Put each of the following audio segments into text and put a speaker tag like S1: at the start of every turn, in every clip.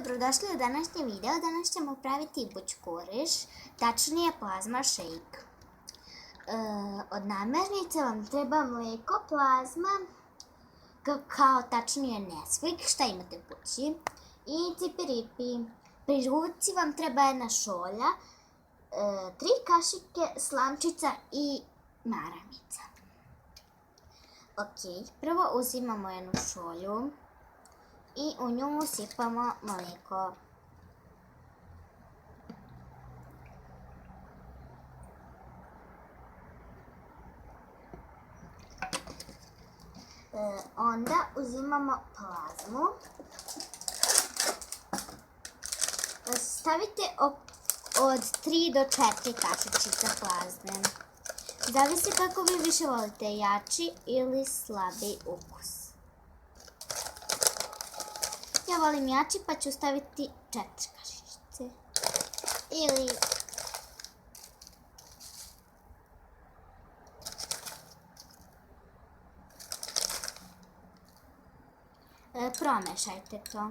S1: Dobrodošli u današnji video. Danas ćemo praviti bućkuriš, tačnije plazma šejk. Od namirnica vam treba mlijeko, plazma, kakao, tačnije nesvik, šta imate u kući, i cipiripi. Pri ruci vam treba jedna šolja, 3 kašike slamčica i maramica. Ok, prvo uzimamo jednu šolju i u nju usipamo mlijeko. Onda uzimamo plazmu. Stavite od 3 do 4 kašičice plazme. Zavisi kako vi više volite, jači ili slabi ukus. Ja volim jači pa ću staviti 4 kašičice. Ili promešajte to.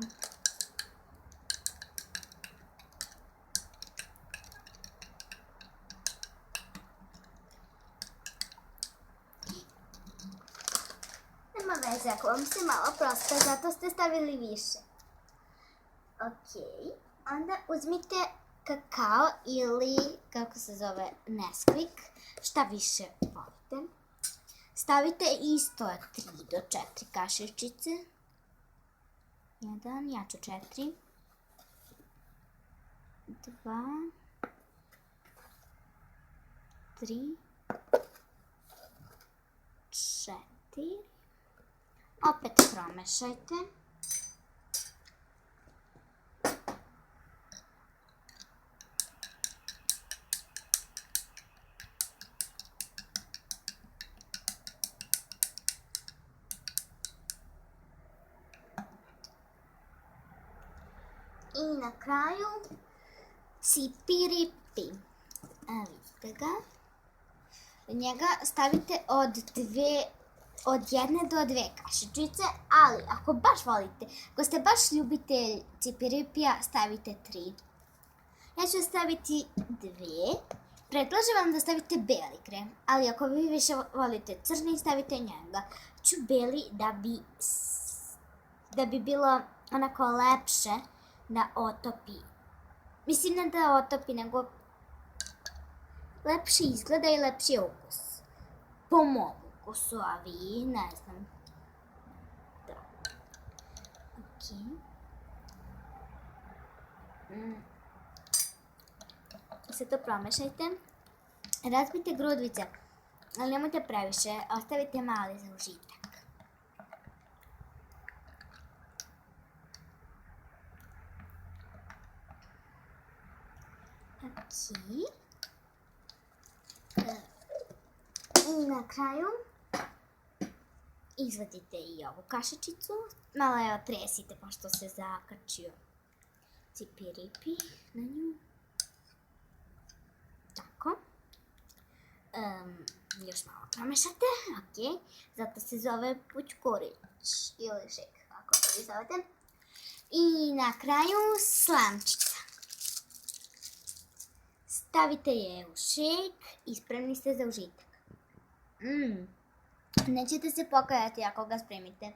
S1: Nema veze ako vam se malo prosta, zato ste stavili više. Ok, onda uzmite kakao ili, kako se zove, nesvik, šta više volite. Stavite isto 3 do 4 kašičice. 1, ja ću 4. 2, 3, 4. Opet promešajte. I na kraju cipiripi. Vidite ga. Njega stavite od 1 do 2 kašičice, ali ako baš volite, ako ste baš ljubitelj cipiripija, stavite 3. Ja ću staviti 2. Predlažem vam da stavite beli krem, ali ako vi više volite crni, stavite njega. Ću beli da bi bilo onako lepše da otopi. Mislim ne da otopi, nego lepši izgleda i lepši ukus. Po mom ukusu, a vi ne znam. Da. Ok. Sve to promešajte. Razbite grudvice, ali nemojte previše, ostavite mali za užitak. Ok. I na kraju izvadite i ovu kašičicu. Malo je otresite pošto se zakačio cipiripi na nju. Tako. Još malo promešate. Ok. Zato se zove bućkuriš ili šejk, kako to vi zovete. I na kraju slamčica. Stavite je u šejk i spremni ste za užitak. Nećete se pokajati ako ga spremite.